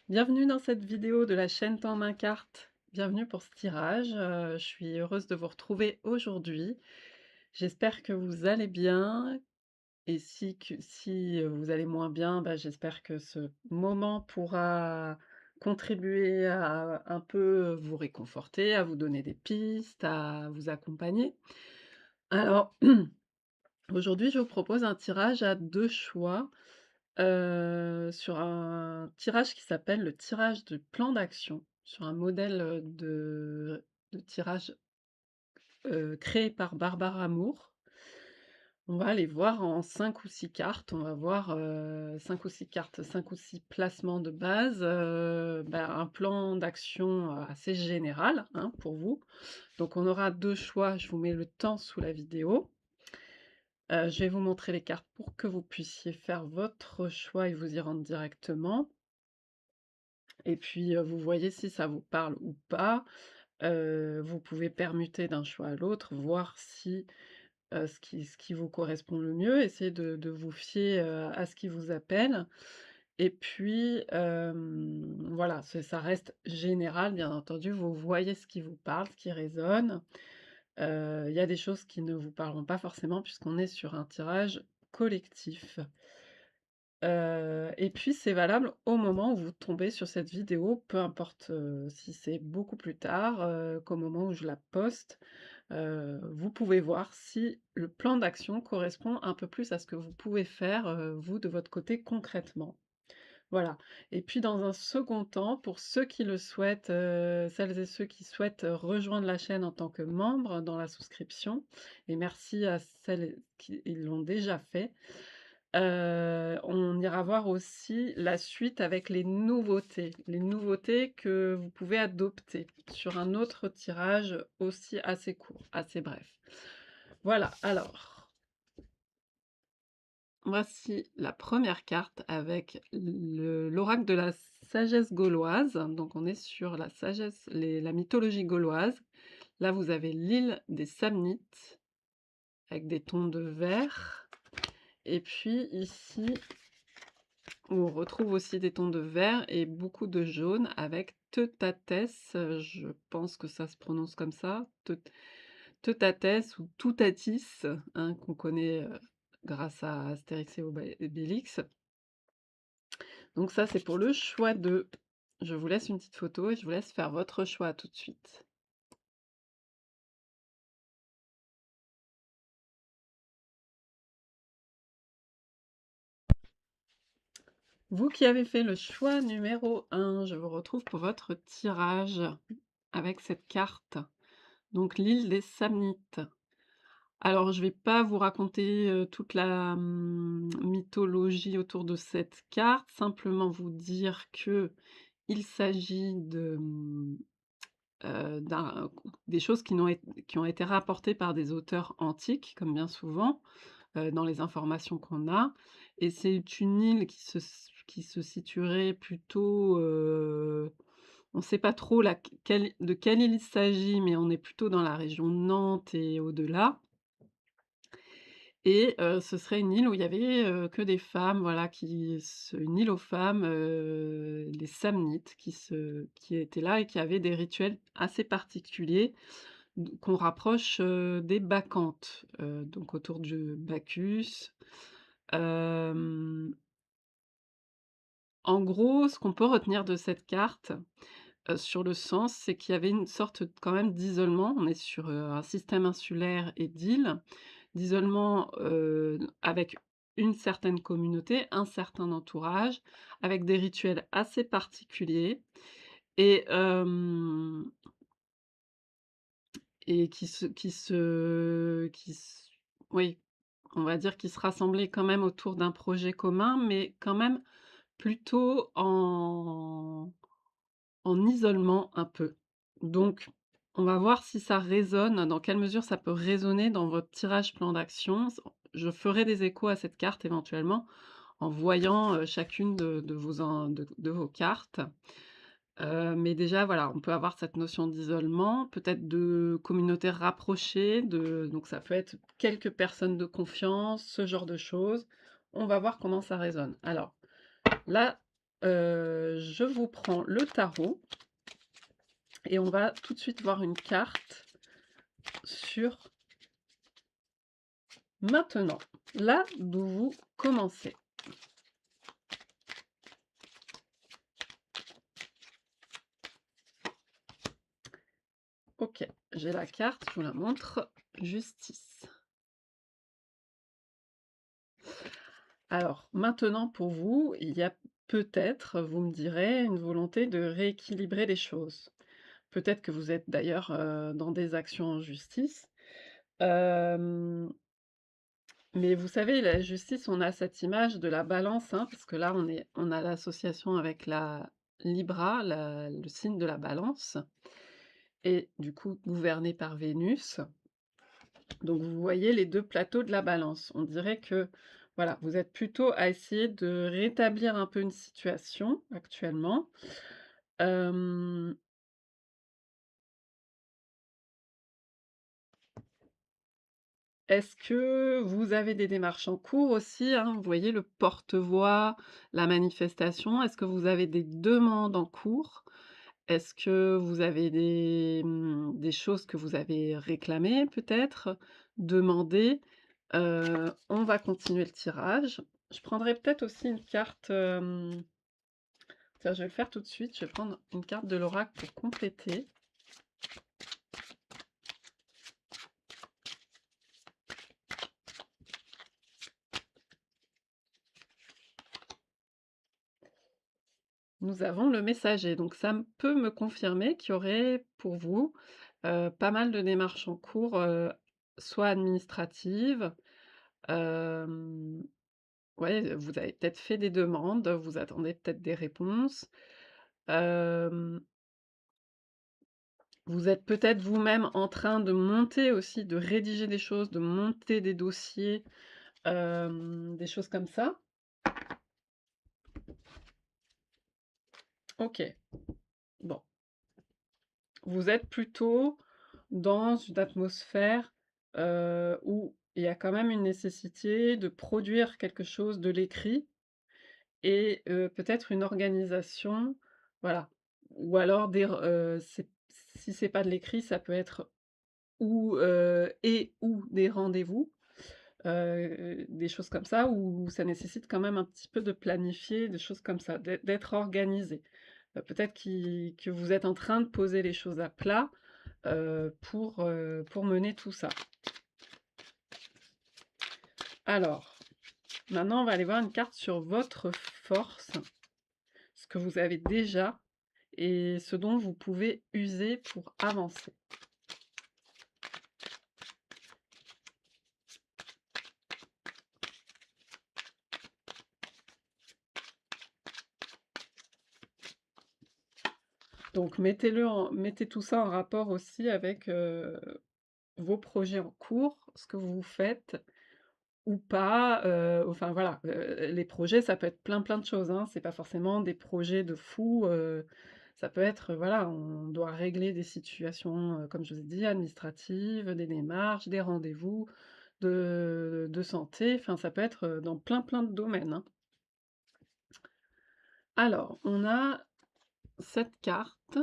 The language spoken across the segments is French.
Bienvenue dans cette vidéo de la chaîne Temps Main Carte. Bienvenue pour ce tirage. Je suis heureuse de vous retrouver aujourd'hui. J'espère que vous allez bien et si vous allez moins bien, bah, j'espère que ce moment pourra contribuer à un peu vous réconforter, à vous donner des pistes, à vous accompagner. Alors, aujourd'hui, je vous propose un tirage à 2 choix, sur un tirage qui s'appelle le tirage du plan d'action, sur un modèle, de tirage, créé par Barbara Moore. On va aller voir en 5 ou 6 cartes, on va voir, 5 ou 6 cartes, 5 ou 6 placements de base, bah, un plan d'action, assez général, hein, pour vous. Donc on aura 2 choix, je vous mets le temps sous la vidéo. Je vais vous montrer les cartes pour que vous puissiez faire votre choix et vous y rendre directement. Et puis, vous voyez si ça vous parle ou pas. Vous pouvez permuter d'un choix à l'autre, voir si, ce qui vous correspond le mieux. Essayez de vous fier, à ce qui vous appelle. Et puis, voilà, ça reste général, bien entendu. Vous voyez ce qui vous parle, ce qui résonne. Il y a des choses qui ne vous parleront pas forcément puisqu'on est sur un tirage collectif. Et puis c'est valable au moment où vous tombez sur cette vidéo, peu importe, si c'est beaucoup plus tard, qu'au moment où je la poste. Vous pouvez voir si le plan d'action correspond un peu plus à ce que vous pouvez faire, vous, de votre côté, concrètement. Voilà. Et puis dans un second temps, pour ceux qui le souhaitent, celles et ceux qui souhaitent, rejoindre la chaîne en tant que membres dans la souscription, et merci à celles qui l'ont déjà fait. On ira voir aussi la suite avec les nouveautés que vous pouvez adopter sur un autre tirage aussi assez court, assez bref. Voilà, alors, voici la première carte avec l'oracle de la sagesse gauloise. Donc on est sur la sagesse, la mythologie gauloise. Là, vous avez l'île des Samnites avec des tons de vert. Et puis ici, on retrouve aussi des tons de vert et beaucoup de jaune avec Teutates, je pense que ça se prononce comme ça, Teutates ou Toutatis, hein, qu'on connaît, grâce à Astérix et Obélix. Donc ça, c'est pour le choix 2. Je vous laisse une petite photo et je vous laisse faire votre choix tout de suite. Vous qui avez fait le choix numéro 1, je vous retrouve pour votre tirage avec cette carte. Donc l'île des Samnites. Alors, je vais pas vous raconter, toute la, mythologie autour de cette carte, simplement vous dire que il s'agit de, des choses qui ont été rapportées par des auteurs antiques, comme bien souvent, dans les informations qu'on a, et c'est une île qui se situerait plutôt, on ne sait pas trop de quelle île il s'agit, mais on est plutôt dans la région de Nantes et au-delà. Et ce serait une île où il y avait, que des femmes, voilà, une île aux femmes, les Samnites qui étaient là et qui avaient des rituels assez particuliers qu'on rapproche, des Bacchantes, donc autour de Bacchus. Hem, En gros, ce qu'on peut retenir de cette carte, sur le sens, c'est qu'il y avait une sorte quand même d'isolement. On est sur, un système insulaire et d'îles, d'isolement, avec une certaine communauté, un certain entourage, avec des rituels assez particuliers et hem et oui, on va dire qu'ils se rassemblaient quand même autour d'un projet commun, mais quand même plutôt en isolement un peu. Donc, on va voir si ça résonne, dans quelle mesure ça peut résonner dans votre tirage plan d'action. Je ferai des échos à cette carte éventuellement en voyant, chacune de vos cartes. Mais déjà, voilà, on peut avoir cette notion d'isolement, peut-être de communauté rapprochée, donc ça peut être quelques personnes de confiance, ce genre de choses. On va voir comment ça résonne. Alors, là, je vous prends le tarot et on va tout de suite voir une carte sur maintenant, là d'où vous commencez. OK, j'ai la carte, je vous la montre. Justice. Alors, maintenant pour vous, il y a peut-être, vous me direz, une volonté de rééquilibrer les choses. Peut-être que vous êtes d'ailleurs, dans des actions en justice. Hem, mais vous savez, la justice, on a cette image de la balance, hein, parce que là, on a l'association avec la Libra, le signe de la Balance et du coup gouverné par Vénus. Donc vous voyez les 2 plateaux de la balance. On dirait que, voilà, vous êtes plutôt à essayer de rétablir un peu une situation actuellement. Hem, est-ce que vous avez des démarches en cours aussi, hein? Vous voyez le porte-voix, la manifestation. Est-ce que vous avez des demandes en cours? Est-ce que vous avez des choses que vous avez réclamées peut-être? Demandées? On va continuer le tirage. Je prendrai peut-être aussi une carte, tiens, je vais le faire tout de suite. Je vais prendre une carte de l'oracle pour compléter. Nous avons le messager, donc ça peut me confirmer qu'il y aurait pour vous, pas mal de démarches en cours, soit administratives, hem, ouais, vous avez peut-être fait des demandes, vous attendez peut-être des réponses. Hem, vous êtes peut-être vous-même en train de monter aussi, de rédiger des choses, de monter des dossiers, des choses comme ça? OK, bon. Vous êtes plutôt dans une atmosphère, où il y a quand même une nécessité de produire quelque chose de l'écrit et peut-être une organisation, voilà. Ou alors c'est si c'est pas de l'écrit, ça peut être ou des rendez-vous, des choses comme ça où ça nécessite quand même un petit peu de planifier, des choses comme ça, d'être organisé. Peut-être que vous êtes en train de poser les choses à plat, pour mener tout ça. Alors, maintenant on va aller voir une carte sur votre force, ce que vous avez déjà et ce dont vous pouvez user pour avancer. Donc mettez tout ça en rapport aussi avec, vos projets en cours, ce que vous faites ou pas, enfin voilà, les projets ça peut être plein de choses, hein. C'est pas forcément des projets de fou, ça peut être, voilà, on doit régler des situations, comme je vous ai dit, administratives, des démarches, des rendez-vous, de santé, enfin ça peut être, dans plein de domaines, hein. Alors, on a cette carte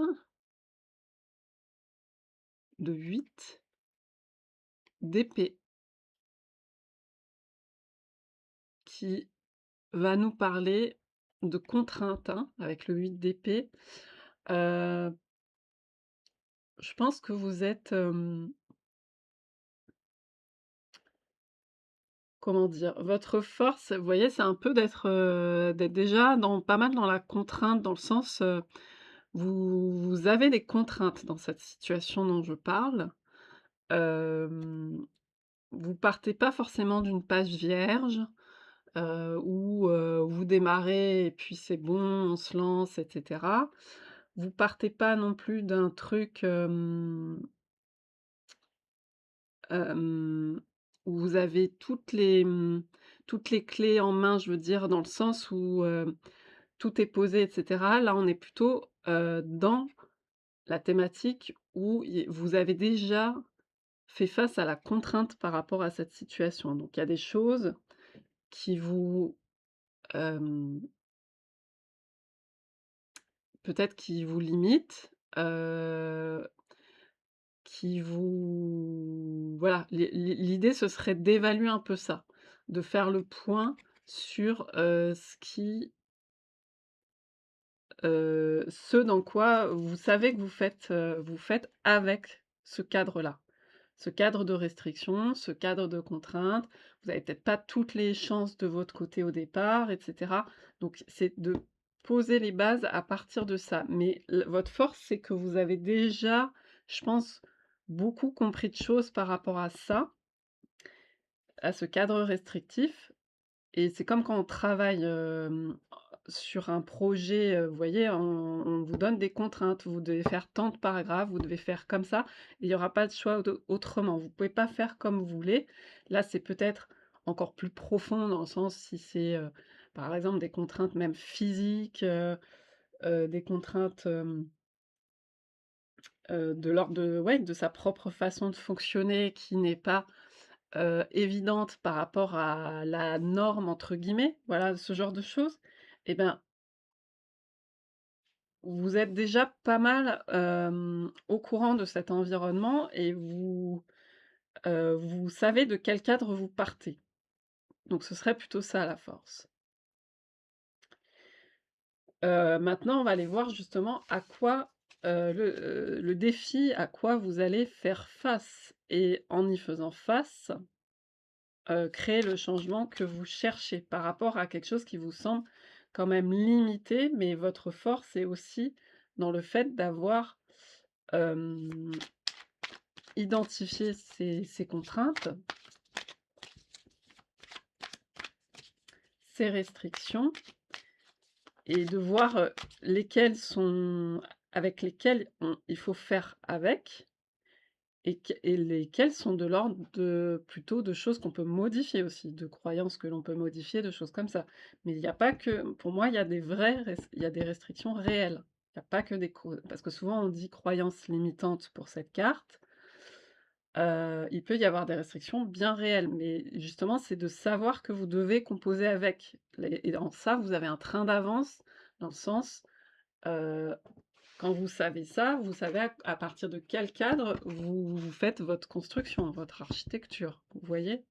de 8 d'épée qui va nous parler de contraintes, hein, avec le 8 d'épée. Heu, je pense que vous êtes, comment dire? Votre force, vous voyez, c'est un peu d'être déjà dans pas mal dans la contrainte, dans le sens, vous avez des contraintes dans cette situation dont je parle. Hem, vous partez pas forcément d'une page vierge, où, vous démarrez et puis c'est bon, on se lance et cetera. Vous partez pas non plus d'un truc, hem, où vous avez toutes les clés en main, je veux dire, dans le sens où, tout est posé et cetera. Là, on est plutôt, dans la thématique où vous avez déjà fait face à la contrainte par rapport à cette situation. Donc il y a des choses qui vous, hem peut-être qui vous limitent, heu, qui vous voilà, l'idée ce serait d'évaluer un peu ça, de faire le point sur, ce dans quoi vous savez que vous faites avec ce cadre-là. Ce cadre de restriction, ce cadre de contrainte. Vous avez peut-être pas toutes les chances de votre côté au départ et cetera. Donc c'est de poser les bases à partir de ça. Mais votre force, c'est que vous avez déjà, je pense, beaucoup compris de choses par rapport à ça, à ce cadre restrictif. Et c'est comme quand on travaille, sur un projet, vous voyez, on vous donne des contraintes. Vous devez faire tant de paragraphes, vous devez faire comme ça. Il y aura pas de choix autrement. Vous pouvez pas faire comme vous voulez. Là, c'est peut-être encore plus profond dans le sens si c'est, par exemple, des contraintes même physiques, des contraintes, de l'ordre de ouais, de sa propre façon de fonctionner qui n'est pas évidente par rapport à la «norme» entre guillemets, voilà, ce genre de choses, et ben, vous êtes déjà pas mal, au courant de cet environnement et vous savez de quel cadre vous partez. Donc ce serait plutôt ça la force. Maintenant on va aller voir justement à quoi, le défi, à quoi vous allez faire face et en y faisant face, créer le changement que vous cherchez par rapport à quelque chose qui vous semble quand même limité, mais votre force est aussi dans le fait d'avoir, hem, identifié ces contraintes, ces restrictions et de voir, lesquelles il faut faire avec. Et lesquelles sont de l'ordre de plutôt de choses qu'on peut modifier aussi, de croyances que l'on peut modifier, de choses comme ça. Mais il y a pas que pour moi, il y a des restrictions réelles. Il y a pas que des parce que souvent on dit croyances limitantes pour cette carte, il peut y avoir des restrictions bien réelles, mais justement, c'est de savoir que vous devez composer avec. Et dans ça, vous avez un train d'avance dans le sens, heu quand vous savez ça, vous savez à partir de quel cadre vous faites votre construction, votre architecture, vous voyez?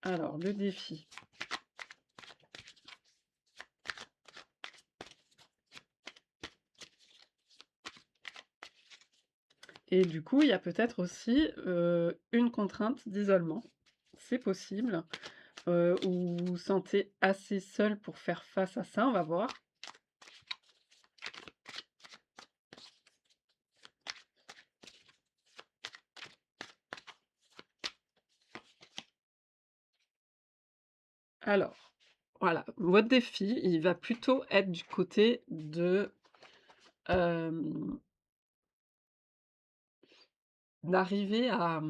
Alors le défi et du coup, il y a peut-être aussi, une contrainte d'isolement. C'est possible, ou vous vous sentez assez seul pour faire face à ça, on va voir. Alors, voilà, votre défi, il va plutôt être du côté de, hem, d'arriver à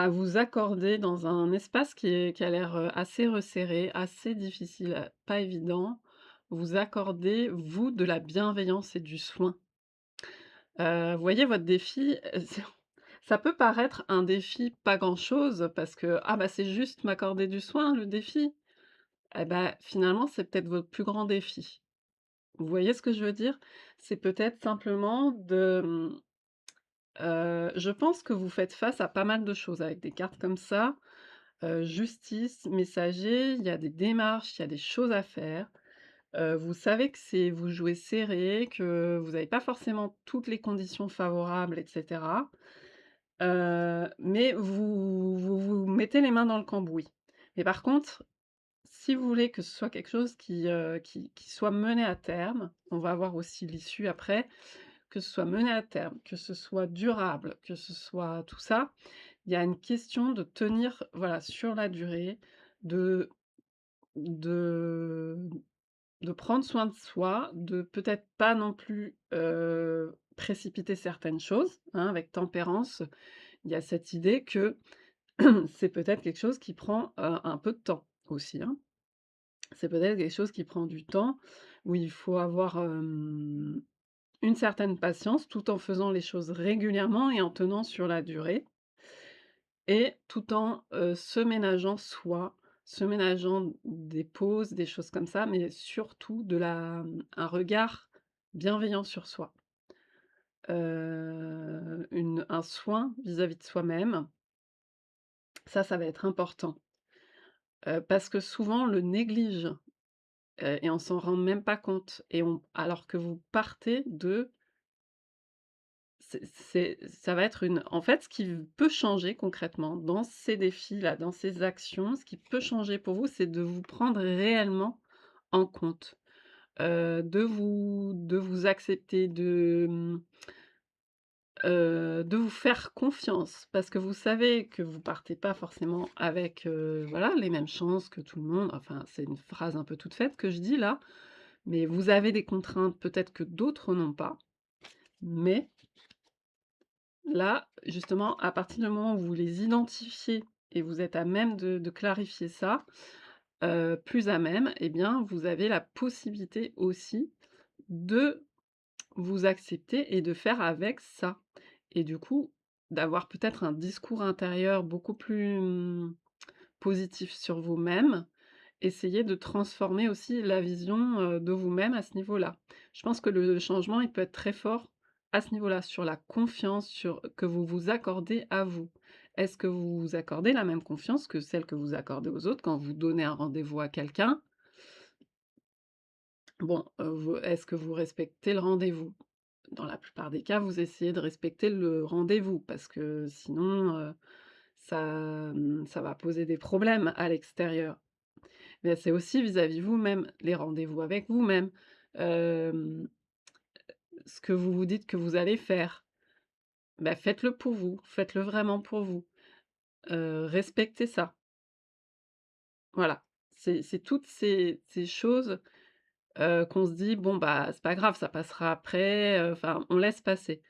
vous accorder dans un espace qui a l'air, assez resserré, assez difficile, pas évident, vous accorder, vous, de la bienveillance et du soin. Vous voyez votre défi, ça peut paraître un défi pas grand-chose parce que: «Ah bah, c'est juste m'accorder du soin le défi». Et bah, finalement, c'est peut-être votre plus grand défi. Vous voyez ce que je veux dire? C'est peut-être simplement je pense que vous faites face à pas mal de choses avec des cartes comme ça. Justice, messager, il y a des démarches, il y a des choses à faire. Vous savez que vous jouez serré, que vous n'avez pas forcément toutes les conditions favorables et cetera. Mais vous mettez les mains dans le cambouis. Mais par contre, si vous voulez que ce soit quelque chose qui soit mené à terme, on va voir aussi l'issue après, que ce soit mené à terme, que ce soit durable, que ce soit tout ça, il y a une question de tenir, voilà, sur la durée, de de de prendre soin de soi, de peut-être pas non plus, précipiter certaines choses, hein, avec tempérance. Il y a cette idée que c'est peut-être quelque chose qui prend, un peu de temps aussi, hein. C'est peut-être quelque chose qui prend du temps, où il faut avoir, une certaine patience, tout en faisant les choses régulièrement et en tenant sur la durée et tout en, se ménageant soi, se ménageant des pauses, des choses comme ça, mais surtout un regard bienveillant sur soi. Un soin vis-à-vis de soi-même, ça va être important, parce que souvent on le néglige, et on s'en rend même pas compte et on alors que vous partez de c'est ça va être une en fait, ce qui peut changer concrètement dans ces défis-là, dans ces actions, ce qui peut changer pour vous, c'est de vous prendre réellement en compte, de vous accepter, de vous faire confiance parce que vous savez que vous partez pas forcément avec, voilà, les mêmes chances que tout le monde. Enfin, c'est une phrase un peu toute faite que je dis là, mais vous avez des contraintes peut-être que d'autres n'ont pas. Mais là, justement, à partir du moment où vous les identifiez et vous êtes à même de clarifier ça, plus à même, eh bien, vous avez la possibilité aussi de vous accepter et de faire avec ça. Et du coup, d'avoir peut-être un discours intérieur beaucoup plus, positif sur vous-même. Essayez de transformer aussi la vision, de vous-même à ce niveau-là. Je pense que le changement, il peut être très fort à ce niveau-là, sur la confiance que vous vous accordez à vous. Est-ce que vous vous accordez la même confiance que celle que vous accordez aux autres quand vous donnez un rendez-vous à quelqu'un? Bon, vous est-ce que vous respectez le rendez-vous? Dans la plupart des cas, vous essayez de respecter le rendez-vous parce que sinon, ça va poser des problèmes à l'extérieur. Mais c'est aussi vis-à-vis vous-même, les rendez-vous avec vous-même, hem, ce que vous vous dites que vous allez faire, bah, faites-le pour vous, faites-le vraiment pour vous, respectez ça. Voilà, c'est toutes ces choses, qu'on se dit: «Bon, bah, c'est pas grave, ça passera après», enfin, on laisse passer.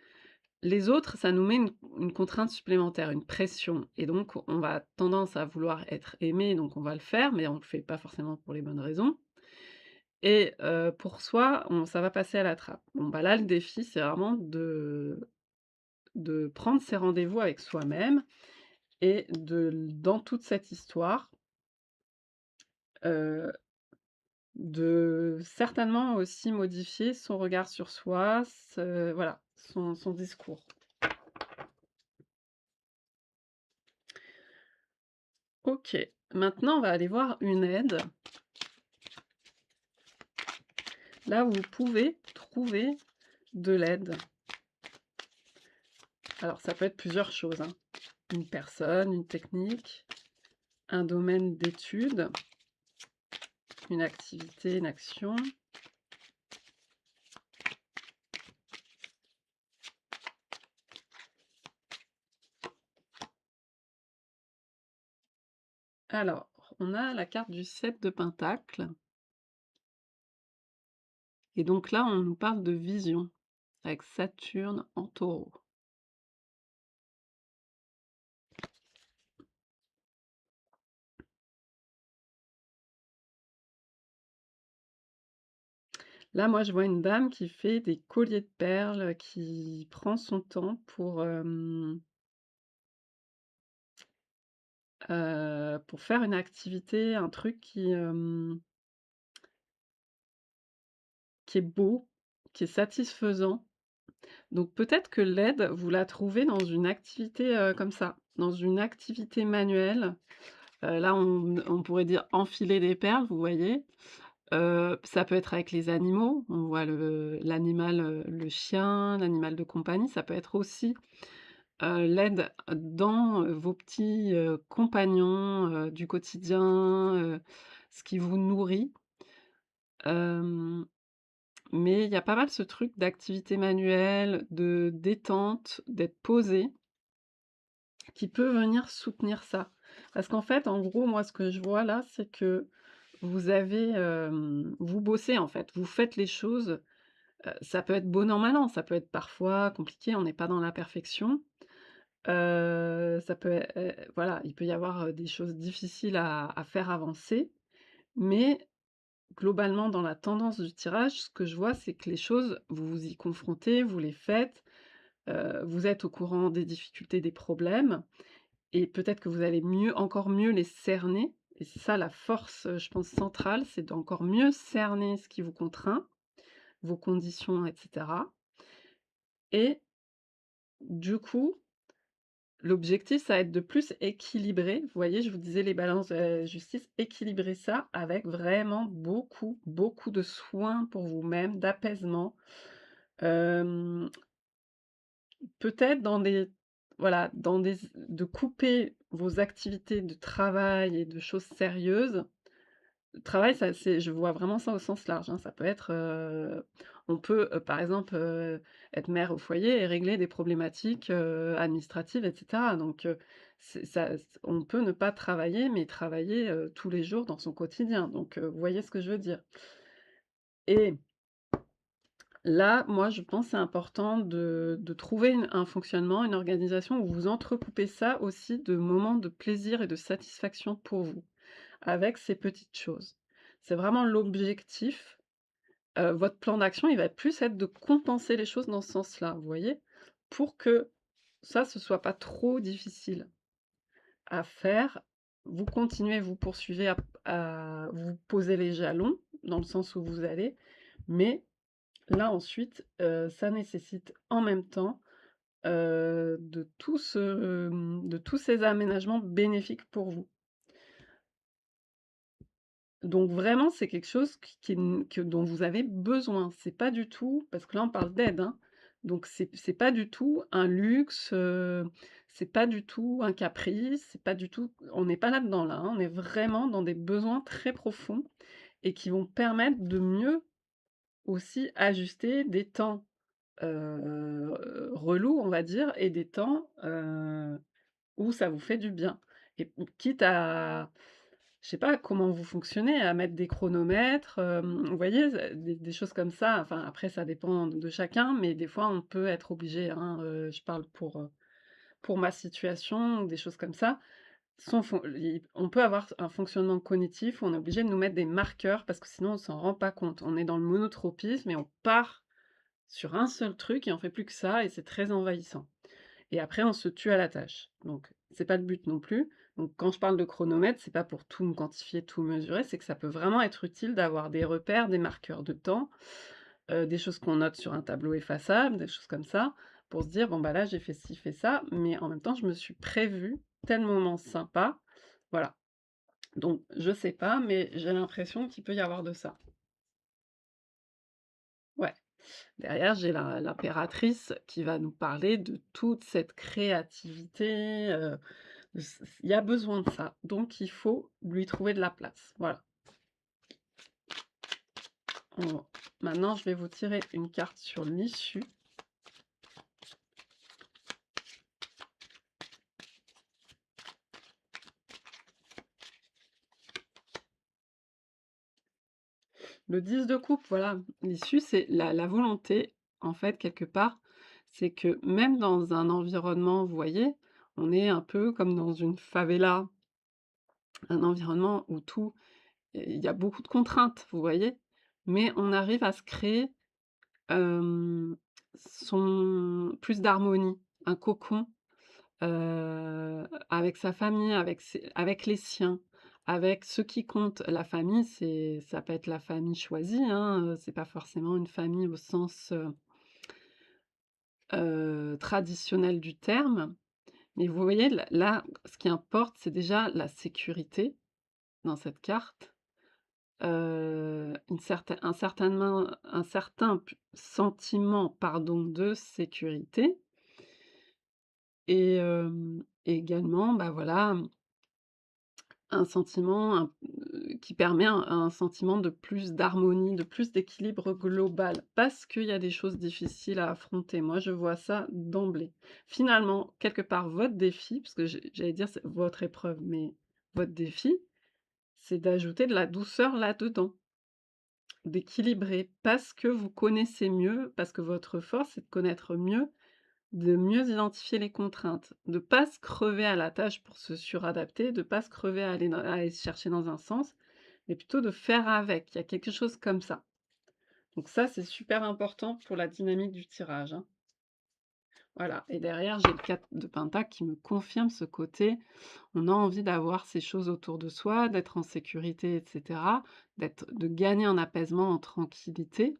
Les autres, ça nous met une contrainte supplémentaire, une pression et donc on va tendance à vouloir être aimé, donc on va le faire, mais on le fait pas forcément pour les bonnes raisons et pour soi, on ça va passer à la trappe. Bon, bah, là, le défi, c'est vraiment de prendre ses rendez-vous avec soi-même et dans toute cette histoire, heu, de certainement aussi modifier son regard sur soi, voilà, son discours. OK, maintenant on va aller voir une aide. Là, vous pouvez trouver de l'aide. Alors ça peut être plusieurs choses, hein. Une personne, une technique, un domaine d'étude, une activité, une action. Alors, on a la carte du 7 de Pentacle et donc là, on nous parle de vision avec Saturne en Taureau. Là, moi, je vois une dame qui fait des colliers de perles, qui prend son temps pour faire une activité, un truc qui est beau, qui est satisfaisant. Donc peut-être que l'aide, vous la trouvez dans une activité, comme ça, dans une activité manuelle. Là, on pourrait dire enfiler des perles, vous voyez? Ça peut être avec les animaux, on voit l'animal, le chien, l'animal de compagnie. Ça peut être aussi, l'aide dans, vos petits, compagnons, du quotidien, ce qui vous nourrit. Hem Mais il y a pas mal ce truc d'activité manuelle, de détente, d'être posé, qui peut venir soutenir ça. Parce qu'en fait, en gros, moi, ce que je vois là, c'est que vous bossez, en fait. Vous faites les choses, ça peut être bon an, mal an, ça peut être parfois compliqué, on n'est pas dans la perfection. Ça peut voilà, il peut y avoir, des choses difficiles à faire avancer, mais globalement, dans la tendance du tirage, ce que je vois, c'est que les choses, vous vous y confrontez, vous les faites, vous êtes au courant des difficultés, des problèmes et peut-être que vous allez encore mieux les cerner et c'est ça la force, je pense centrale, c'est d'encore mieux cerner ce qui vous contraint, vos conditions et cetera, et du coup, l'objectif, ça va être de plus équilibrer. Vous voyez, je vous disais les balances de la justice, équilibrer ça avec vraiment beaucoup, beaucoup de soins pour vous-même, d'apaisement. Hem, Peut-être dans des voilà, dans des de couper vos activités de travail et de choses sérieuses. Le travail, ça c'est je vois vraiment ça au sens large, hein. Ça peut être, on peut, par exemple, être mère au foyer et régler des problématiques, administratives et cetera. Donc, c'est ça on peut ne pas travailler, mais travailler, tous les jours dans son quotidien. Donc, vous voyez ce que je veux dire? Et là, moi, je pense c'est important de trouver un fonctionnement, une organisation où vous entrecoupez ça aussi de moments de plaisir et de satisfaction pour vous, avec ces petites choses. C'est vraiment l'objectif. Votre plan d'action, il va plus être de compenser les choses dans ce sens-là, vous voyez? Pour que ça, ce soit pas trop difficile à faire. Vous continuez, vous poursuivez à vous poser les jalons dans le sens où vous allez, mais là ensuite, ça nécessite en même temps, de tous ces aménagements bénéfiques pour vous. Donc vraiment, c'est quelque chose qui est n que dont vous avez besoin. C'est pas du tout parce que là, on parle d'aide, hein, donc c'est pas du tout un luxe, c'est pas du tout un caprice, c'est pas du tout on n'est pas là-dedans, là, hein. On est vraiment dans des besoins très profonds et qui vont permettre de mieux aussi ajuster des temps, relous, on va dire, et des temps, où ça vous fait du bien, et quitte à je sais pas comment vous fonctionnez, à mettre des chronomètres, vous voyez? Des choses comme ça, enfin après ça dépend de chacun, mais des fois on peut être obligé, hein, je parle pour ma situation ou des choses comme ça. Son fon i On peut avoir un fonctionnement cognitif où on est obligé de nous mettre des marqueurs parce que sinon on s'en rend pas compte. On est dans le monotropisme et on part sur un seul truc et on fait plus que ça et c'est très envahissant. Et après, on se tue à la tâche. Donc, c'est pas le but non plus. Donc, quand je parle de chronomètre, c'est pas pour tout me quantifier, tout mesurer, c'est que ça peut vraiment être utile d'avoir des repères, des marqueurs de temps, des choses qu'on note sur un tableau effaçable, des choses comme ça, pour se dire: «Bon, bah, là, j'ai fait ci, fait ça, mais en même temps, je me suis prévu tel moment sympa». Voilà. Donc, je sais pas, mais j'ai l'impression qu'il peut y avoir de ça. Ouais. Derrière, j'ai l'impératrice qui va nous parler de toute cette créativité, il y a besoin de ça, donc il faut lui trouver de la place. Voilà. On Maintenant, je vais vous tirer une carte sur l'issue. Le 10 de coupe, voilà. L'issue, c'est la volonté, en fait, quelque part, c'est que même dans un environnement, vous voyez, on est un peu comme dans une favela, un environnement où tout il y a beaucoup de contraintes, vous voyez? Mais on arrive à se créer, hem, son plus d'harmonie, un cocon, avec sa famille, avec les siens, avec ceux qui comptent. La famille, ça peut être la famille choisie, hein, c'est pas forcément une famille au sens, traditionnel du terme. Mais vous voyez, là, ce qui importe, c'est déjà la sécurité dans cette carte, un certain sentiment, pardon, de sécurité, et également, bah, voilà, un sentiment, qui permet un sentiment de plus d'harmonie, de plus d'équilibre global, parce qu'il y a des choses difficiles à affronter. Moi, je vois ça d'emblée. Finalement, quelque part, votre défi, parce que j'allais dire c'est votre épreuve, mais votre défi, c'est d'ajouter de la douceur là-dedans, d'équilibrer, parce que vous connaissez mieux, parce que votre force, c'est de mieux identifier les contraintes, de pas se crever à la tâche pour se suradapter, de pas se crever à aller se chercher dans un sens, mais plutôt de faire avec. Il y a quelque chose comme ça. Donc ça, c'est super important pour la dynamique du tirage, hein. Voilà, et derrière, j'ai le 4 de pentacle qui me confirme ce côté, on a envie d'avoir ces choses autour de soi, d'être en sécurité et cetera, de gagner en apaisement, en tranquillité.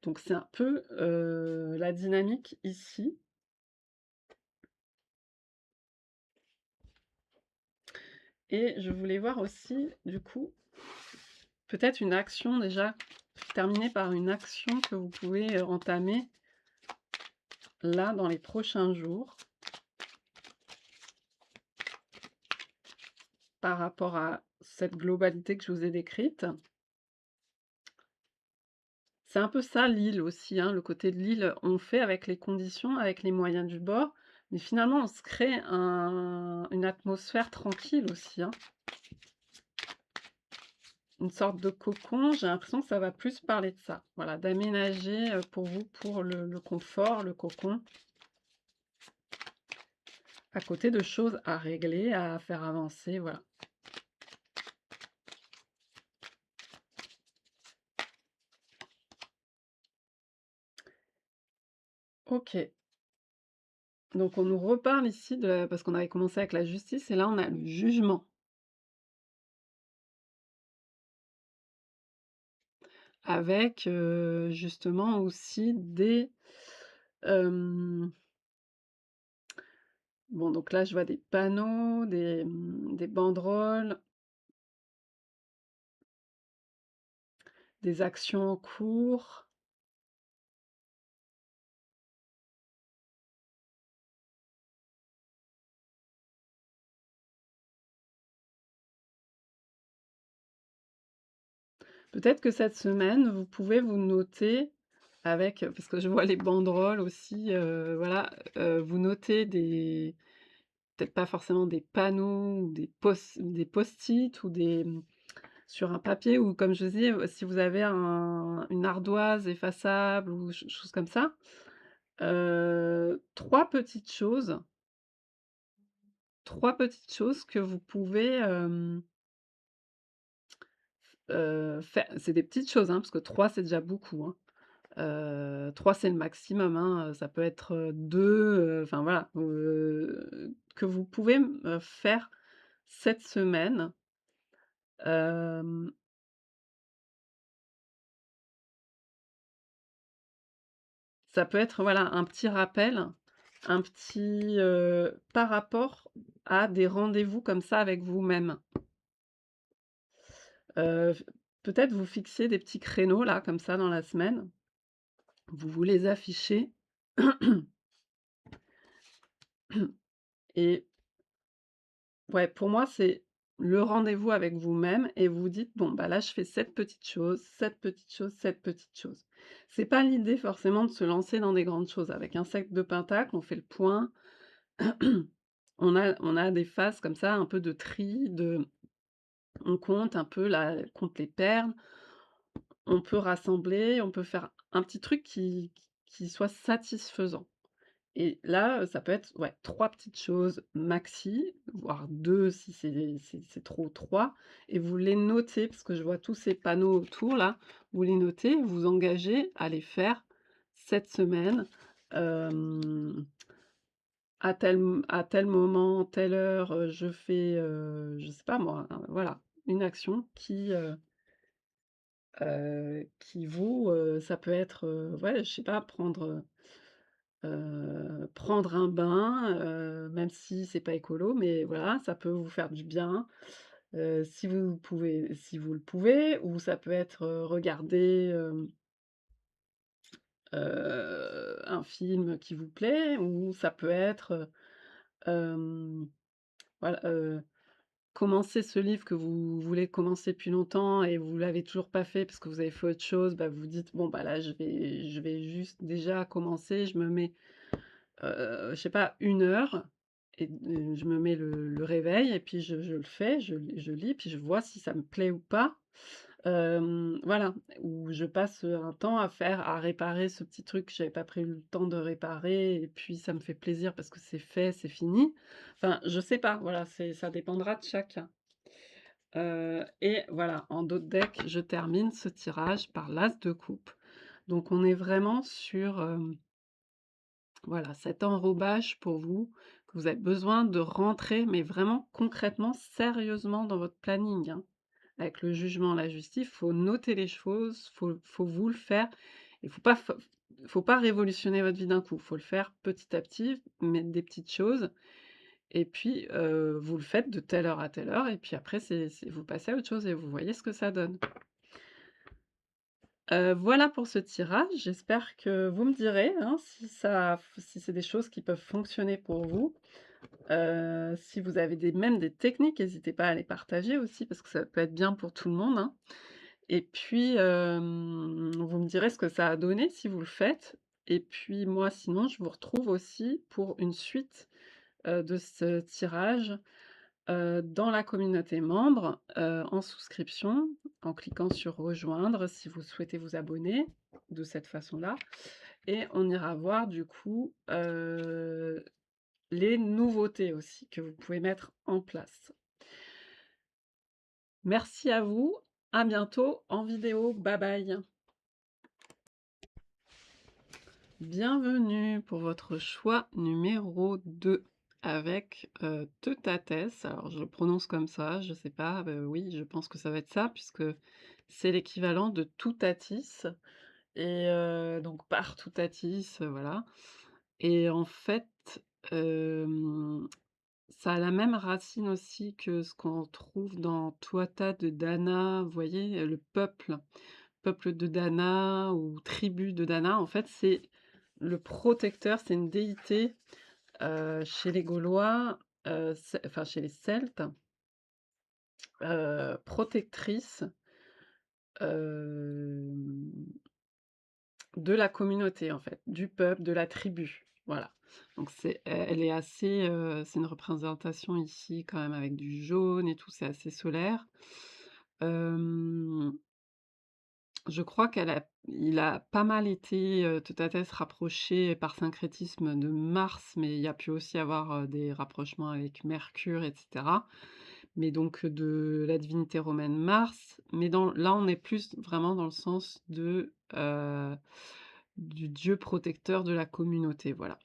Donc c'est un peu, la dynamique ici. Et je voulais voir aussi, du coup, peut-être une action déjà, terminer par une action que vous pouvez, entamer là, dans les prochains jours, par rapport à cette globalité que je vous ai décrite. C'est un peu ça l'île aussi, hein, le côté de l'île, on fait avec les conditions, avec les moyens du bord, mais finalement on se crée une atmosphère tranquille aussi, hein. Une sorte de cocon, j'ai l'impression que ça va plus parler de ça. Voilà, d'aménager, pour vous, pour le confort, le cocon, à côté de choses à régler, à faire avancer, voilà. OK, donc on nous reparle ici parce qu'on avait commencé avec la justice et là on a le jugement, avec, justement aussi hem, bon donc là je vois des panneaux, des banderoles, des actions en cours. Peut-être que cette semaine, vous pouvez vous noter avec, parce que je vois les banderoles aussi, voilà, vous notez des peut-être pas forcément des panneaux ou des post-it ou sur un papier ou comme je disais, si vous avez une ardoise effaçable ou chose comme ça, 3 petites choses, 3 petites choses que vous pouvez, faire. C'est des petites choses, hein, parce que 3 c'est déjà beaucoup, hein. 3 c'est le maximum, hein, ça peut être, 2, enfin voilà, que vous pouvez faire cette semaine. Hem, Ça peut être, voilà, un petit rappel, un petit, par rapport à des rendez-vous comme ça avec vous-même. F Peut-être vous fixer des petits créneaux là, comme ça dans la semaine, vous les affichez et ouais, pour moi, c'est le rendez-vous avec vous-même et vous dites: «Bon, bah, là, je fais cette petite chose, cette petite chose, cette petite chose». C'est pas l'idée forcément de se lancer dans des grandes choses. Avec un 7 de pentacle, on fait le point, on a des phases comme ça, un peu de tri, on compte un peu là, on compte les perles, on peut rassembler, on peut faire un petit truc qui soit satisfaisant. Et là, ça peut être, ouais, 3 petites choses maxi, voire 2 si c'est trop 3, et vous les notez parce que je vois tous ces panneaux autour là, vous les notez, vous vous engagez à les faire cette semaine, hem, à tel moment, telle heure, je fais, je sais pas moi, voilà, une action qui vous, ça peut être, ouais, je sais pas, prendre un bain, même si c'est pas écolo, mais voilà, ça peut vous faire du bien, si vous le pouvez, ou ça peut être, regarder, un film qui vous plaît, ou ça peut être, voilà, commencer ce livre que vous voulez commencer depuis longtemps et vous l'avez toujours pas fait parce que vous avez fait autre chose, bah, vous dites: «Bon, bah, là, je vais juste déjà commencer, je me mets, je sais pas, 1 heure et je me mets le réveil et puis je le fais, je lis, puis je vois si ça me plaît ou pas. Voilà, ou je passe, un temps à réparer ce petit truc que j'avais pas pris le temps de réparer et puis ça me fait plaisir parce que c'est fait, c'est fini. Enfin, je sais pas, voilà, ça dépendra de chacun. Et voilà, en dos de deck, je termine ce tirage par l'as de coupe. Donc on est vraiment sur, Voilà, cet enrobage pour vous, que vous avez besoin de rentrer, mais vraiment concrètement, sérieusement dans votre planning, hein. Avec le jugement, la justice, faut noter les choses, faut vous le faire. Il faut pas révolutionner votre vie d'un coup, faut le faire petit à petit, mettre des petites choses et puis, vous le faites de telle heure à telle heure et puis après c'est vous passez à autre chose et vous voyez ce que ça donne. Voilà pour ce tirage. J'espère que vous me direz, hein, si c'est des choses qui peuvent fonctionner pour vous. Si vous avez des techniques, n'hésitez pas à les partager aussi parce que ça peut être bien pour tout le monde, hein. Et puis, vous me direz ce que ça a donné si vous le faites. Et puis moi sinon, je vous retrouve aussi pour une suite, de ce tirage, dans la communauté membre, en souscription, en cliquant sur «Rejoindre» si vous souhaitez vous abonner de cette façon-là et on ira voir du coup, les nouveautés aussi que vous pouvez mettre en place. Merci à vous, à bientôt en vidéo. Bye bye. Bienvenue pour votre choix numéro 2 avec, Teutates. Alors je le prononce comme ça, je sais pas, oui, je pense que ça va être ça puisque c'est l'équivalent de Toutatis et donc par Toutatis, voilà et en fait, hem, ça a la même racine aussi que ce qu'on trouve dans Tuatha de Danna, vous voyez, le peuple de Dana ou tribu de Dana, en fait, c'est le protecteur, c'est une déité, chez les Gaulois, enfin chez les Celtes, protectrice, hem, de la communauté, en fait, du peuple, de la tribu, voilà. Donc elle est assez, c'est une représentation ici quand même avec du jaune et tout, c'est assez solaire. Hem Je crois il a pas mal été, Toutates rapproché par syncrétisme de Mars, mais il y a pu aussi avoir, des rapprochements avec Mercure et cetera. Mais donc, de la divinité romaine Mars, mais là, on est plus vraiment dans le sens du dieu protecteur de la communauté, voilà.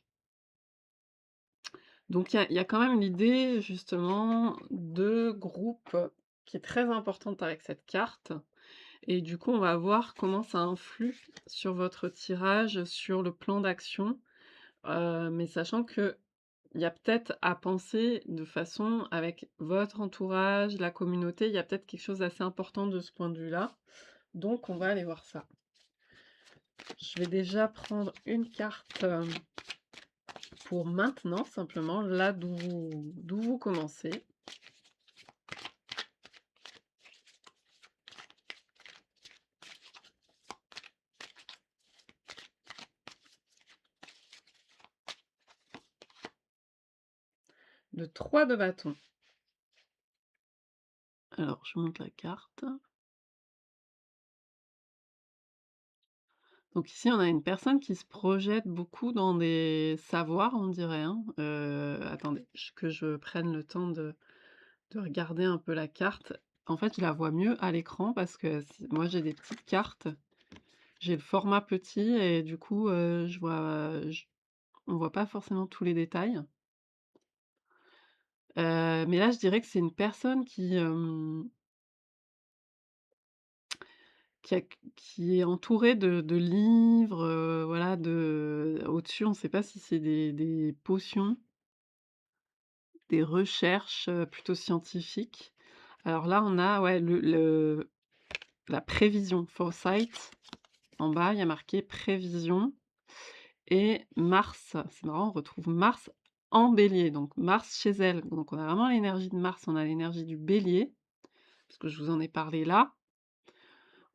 Donc il y a quand même l'idée justement de groupe qui est très importante avec cette carte. Et du coup, on va voir comment ça influe sur votre tirage, sur le plan d'action, mais sachant qu'il y a peut-être à penser de façon avec votre entourage, la communauté, il y a peut-être quelque chose d'assez important de ce point de vue-là. Donc on va aller voir ça. Je vais déjà prendre une carte, pour maintenant, simplement, là d'où vous commencez. Le 3 de bâton. Alors je monte la carte. Donc ici, on a une personne qui se projette beaucoup dans des savoirs, on dirait, hein. Attendez, que je prenne le temps de regarder un peu la carte. En fait, je la vois mieux à l'écran parce que moi, j'ai des petites cartes. J'ai le format petit et du coup, on voit pas forcément tous les détails. Mais là, je dirais que c'est une personne qui est entourée de livres, voilà, au-dessus, on ne sait pas si c'est des potions. Des recherches, plutôt scientifiques. Alors là, on a, ouais, la prévision, foresight. En bas, il y a marqué prévision et Mars. C'est marrant, on retrouve Mars en Bélier, donc Mars chez elle. Donc on a vraiment l'énergie de Mars, on a l'énergie du Bélier, parce que je vous en ai parlé là.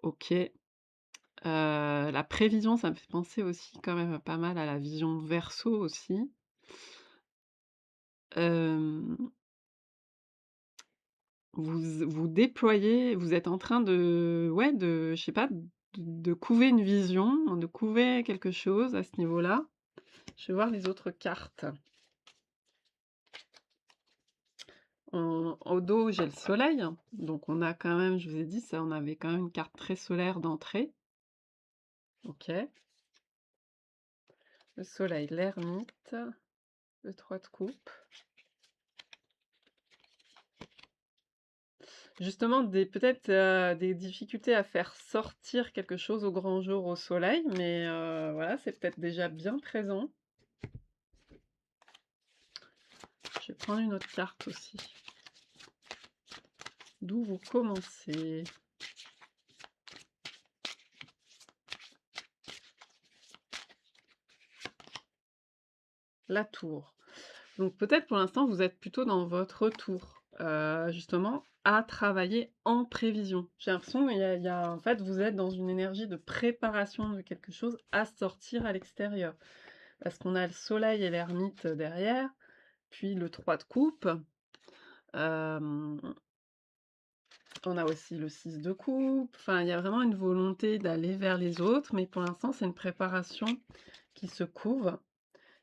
OK. La prévision, ça me fait penser aussi quand même pas mal à la vision Verseau aussi. Hem vous déployez, vous êtes en train de ouais, je sais pas, de couver une vision, de couver quelque chose à ce niveau-là. Je vais voir les autres cartes. Au dos, j'ai le soleil, donc on a quand même, je vous ai dit ça, on avait quand même une carte très solaire d'entrée. OK. le soleil, l'ermite, le 3 de coupe. Justement, peut-être des difficultés à faire sortir quelque chose au grand jour au soleil, mais voilà, c'est peut-être déjà bien présent. Je vais prendre une autre carte aussi. D'où vous commencez? La tour. Donc peut-être pour l'instant, vous êtes plutôt dans votre tour, justement, à travailler en prévision. J'ai l'impression qu'il y a en fait, vous êtes dans une énergie de préparation de quelque chose à sortir à l'extérieur. Parce qu'on a le soleil et l'ermite derrière, puis le 3 de coupe. Hem, on a aussi le 6 de coupe. Enfin, il y a vraiment une volonté d'aller vers les autres, mais pour l'instant, c'est une préparation qui se couve.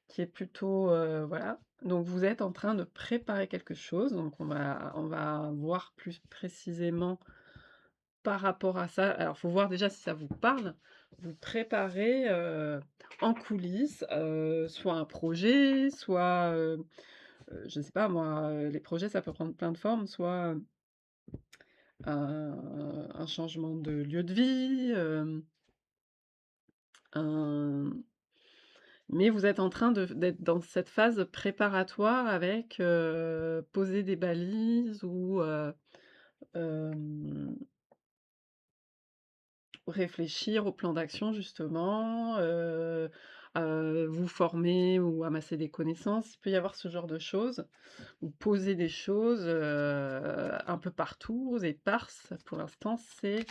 Qui est plutôt, voilà. Donc vous êtes en train de préparer quelque chose, donc on va voir plus précisément par rapport à ça. Alors, faut voir déjà si ça vous parle. Vous préparez, en coulisses, soit un projet, soit, je sais pas moi, les projets ça peut prendre plein de formes, soit, un changement de lieu de vie, un mais vous êtes en train d'être dans cette phase préparatoire avec, poser des balises ou, hem, réfléchir au plan d'action justement, vous former ou amasser des connaissances. Il peut y avoir ce genre de choses ou poser des choses, un peu partout, éparses. Pour l'instant, c'est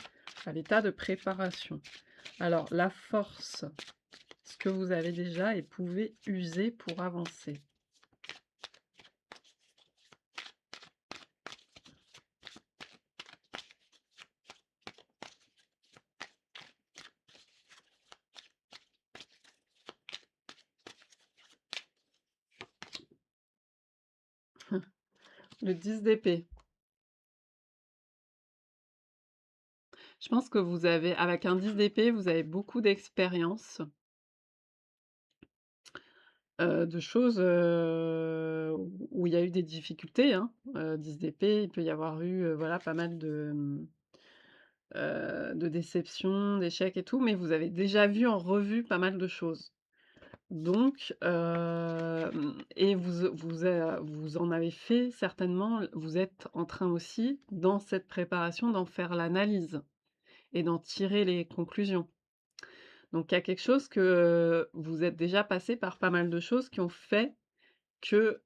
à l'état de préparation. Alors la force, ce que vous avez déjà et pouvez user pour avancer. Le 10 d'épée. Je pense que vous avez avec un 10 d'épée, vous avez beaucoup d'expérience, de choses, où il y a eu des difficultés, hein. 10 d'épée, il peut y avoir eu, voilà, pas mal de déceptions, d'échecs et tout, mais vous avez déjà vu en revue pas mal de choses. Donc, et vous en avez fait certainement vous êtes en train aussi, dans cette préparation, d'en faire l'analyse et d'en tirer les conclusions. Donc il y a quelque chose que, vous êtes déjà passé par pas mal de choses qui ont fait que,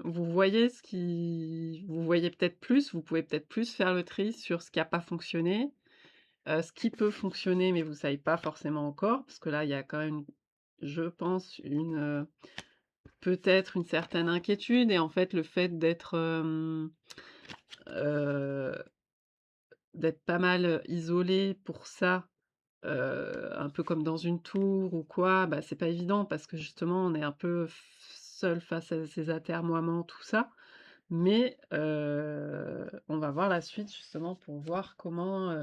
vous voyez peut-être plus, vous pouvez peut-être plus faire le tri sur ce qui a pas fonctionné, ce qui peut fonctionner, mais vous savez pas forcément encore, parce que là, il y a quand même, je pense, peut-être une certaine inquiétude et en fait, le fait heu, d'être pas mal, isolé pour ça. Un peu comme dans une tour ou quoi, bah, c'est pas évident parce que justement on est un peu seul face à ses atermoiements, tout ça. Mais, on va voir la suite justement pour voir comment,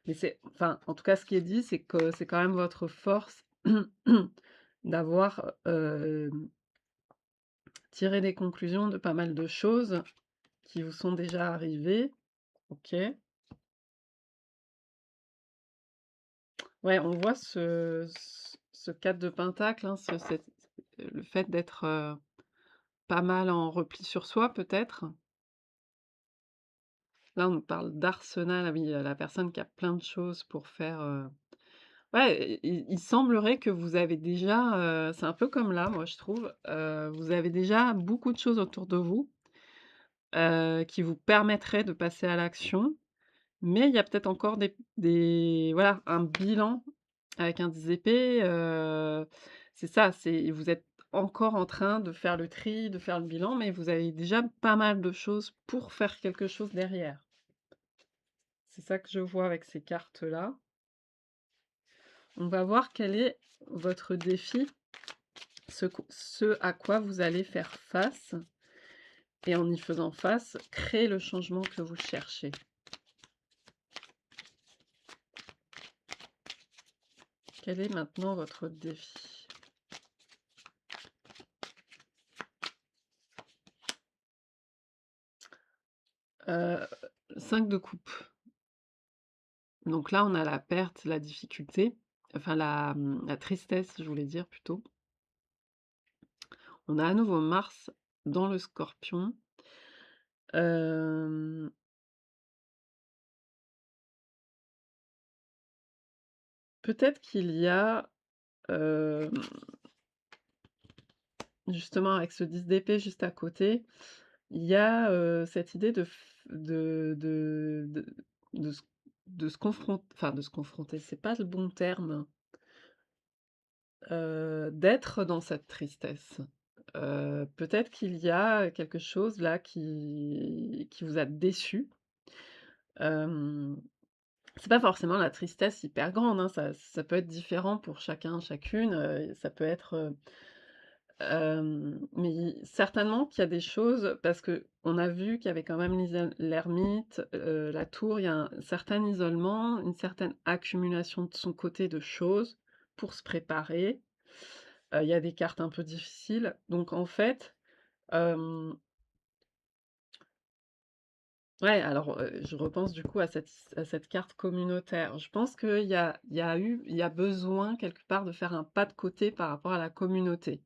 mais c'est enfin, en tout cas ce qui est dit, c'est que c'est quand même votre force d'avoir, tiré des conclusions de pas mal de choses qui vous sont déjà arrivées. OK. Ouais, on voit ce 4 de pentacle, hein, le fait d'être, pas mal en repli sur soi peut-être? Là, on nous parle d'arsenal, ah oui, la personne qui a plein de choses pour faire, ouais, il semblerait que vous avez déjà, c'est un peu comme là, moi je trouve, vous avez déjà beaucoup de choses autour de vous, qui vous permettraient de passer à l'action. Mais il y a peut-être encore des voilà, un bilan avec un 10 épées, c'est ça, vous êtes encore en train de faire le tri, de faire le bilan, mais vous avez déjà pas mal de choses pour faire quelque chose derrière. C'est ça que je vois avec ces cartes-là. On va voir quel est votre défi, ce à quoi vous allez faire face et en y faisant face, créer le changement que vous cherchez. Quel est maintenant votre défi? 5 de coupe. Donc là, on a la perte, la difficulté, enfin la tristesse, je voulais dire plutôt. On a à nouveau Mars dans le Scorpion. Hem, peut-être qu'il y a, hem, justement avec ce 10 d'épée juste à côté, il y a, cette idée de f de se de se confronter, c'est pas le bon terme, d'être dans cette tristesse. Peut-être qu'il y a quelque chose là qui vous a déçu. Hem, c'est pas forcément la tristesse hyper grande, hein, ça peut être différent pour chacun, chacune, ça peut être, mais certainement qu'il y a des choses parce qu'on a vu qu'il y avait quand même l'ermite, la tour, il y a un certain isolement, une certaine accumulation de son côté de choses pour se préparer. Il y a des cartes un peu difficiles, donc en fait, hem ouais, alors, je repense du coup à cette carte communautaire. Je pense qu'il y a besoin quelque part de faire un pas de côté par rapport à la communauté.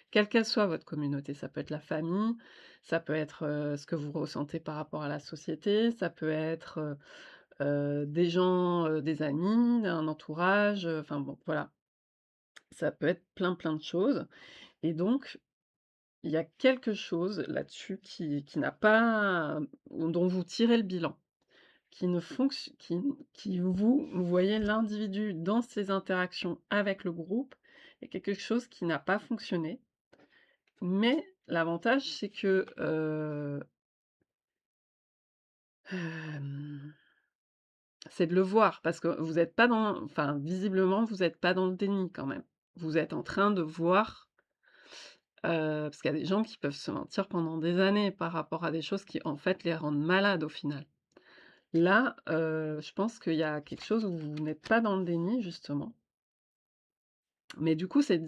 Quelle qu'elle soit votre communauté, ça peut être la famille, ça peut être, ce que vous ressentez par rapport à la société, ça peut être, des gens, des amis, un entourage, enfin bon, voilà. Ça peut être plein, plein de choses et donc il y a quelque chose là-dessus qui n'a pas dont vous tirez le bilan. Qui ne fonction qui vous voyez l'individu dans ses interactions avec le groupe et quelque chose qui n'a pas fonctionné. Mais l'avantage, c'est que, hem, c'est de le voir parce que vous êtes pas dans enfin, visiblement, vous êtes pas dans le déni quand même. Vous êtes en train de voir, parce qu'il y a des gens qui peuvent se mentir pendant des années par rapport à des choses qui, en fait, les rendent malades au final. Là, je pense qu'il y a quelque chose où vous n'êtes pas dans le déni justement. Mais du coup, c'est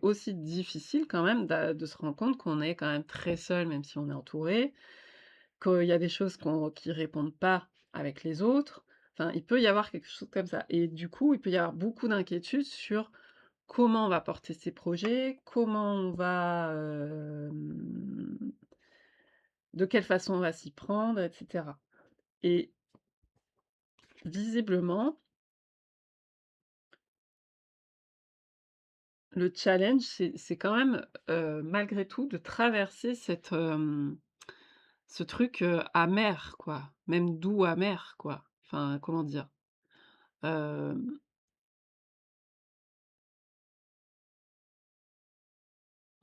aussi difficile quand même de se rendre compte qu'on est quand même très seul, même si on est entouré, qu'il y a des choses qui répondent pas avec les autres. Enfin, il peut y avoir quelque chose comme ça et du coup, il peut y avoir beaucoup d'inquiétudes sur comment on va porter ses projets, comment on va, de quelle façon on va s'y prendre et cetera et visiblement, le challenge, c'est quand même, malgré tout de traverser ce truc, amer quoi, même doux amer quoi. Enfin, comment dire? Hem,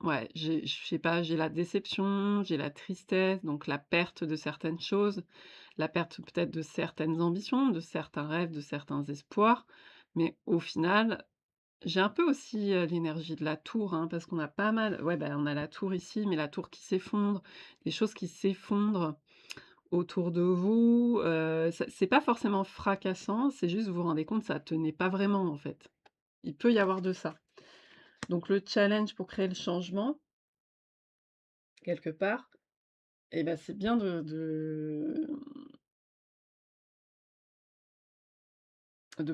ouais, je sais pas, j'ai la déception, j'ai la tristesse, donc la perte de certaines choses, la perte peut-être de certaines ambitions, de certains rêves, de certains espoirs, mais au final, j'ai un peu aussi, l'énergie de la tour, hein, parce qu'on a pas mal ouais, bah, on a la tour ici, mais la tour qui s'effondre, des choses qui s'effondrent autour de vous, c'est pas forcément fracassant, c'est juste vous vous rendez compte, ça tenait pas vraiment, en fait. Il peut y avoir de ça. Donc le challenge pour créer le changement, quelque part, et ben c'est bien de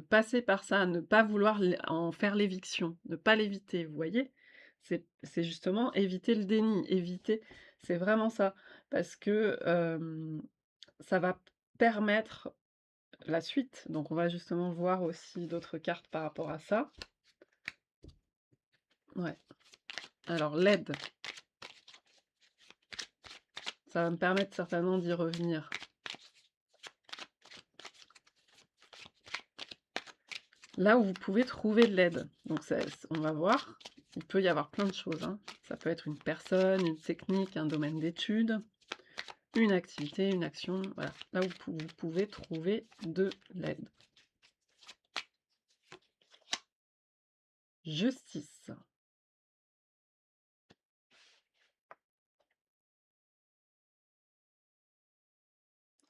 passer par ça, ne pas vouloir en faire l'éviction, ne pas l'éviter, vous voyez? C'est justement éviter le déni, éviter c'est vraiment ça. Parce que, ça va permettre la suite. Donc on va justement voir aussi d'autres cartes par rapport à ça. Ouais. Alors l'aide, ça va me permettre certainement d'y revenir. Là où vous pouvez trouver de l'aide, donc on va voir, il peut y avoir plein de choses, hein. Ça peut être une personne, une technique, un domaine d'études, une activité, une action, voilà. Là où vous pouvez trouver de l'aide. Justice.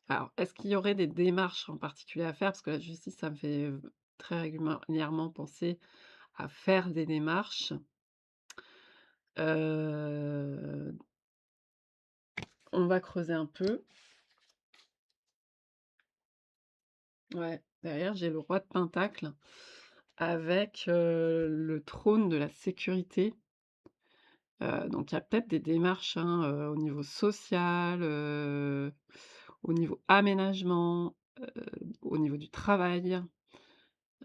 Alors, est-ce qu'il y aurait des démarches en particulier à faire? Parce que la justice, ça me fait très régulièrement penser à faire des démarches. Heu, on va creuser un peu. Ouais, derrière, j'ai le roi de pentacle avec, le trône de la sécurité. Donc il y a peut-être des démarches, hein, au niveau social, au niveau aménagement, au niveau du travail.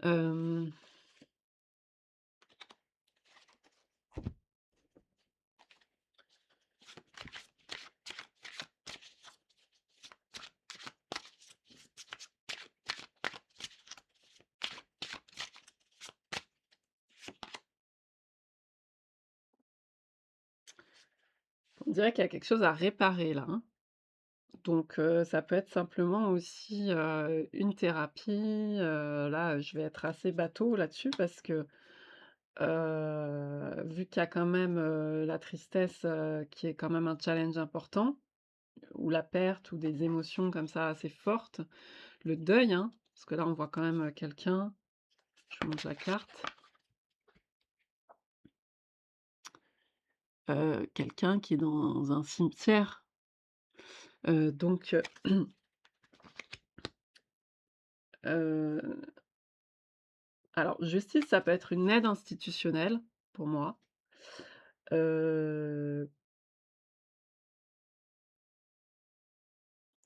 Hem, on dirait qu'il y a quelque chose à réparer là, hein. Donc ça peut être simplement aussi, une thérapie, là, je vais être assez bateau là-dessus parce que, vu qu'il y a quand même, la tristesse, qui est quand même un challenge important, ou la perte ou des émotions comme ça assez fortes, le deuil, hein, parce que là on voit quand même, quelqu'un, je vous montre la carte, quelqu'un qui est dans un cimetière, donc alors justice, ça peut être une aide institutionnelle pour moi, heu,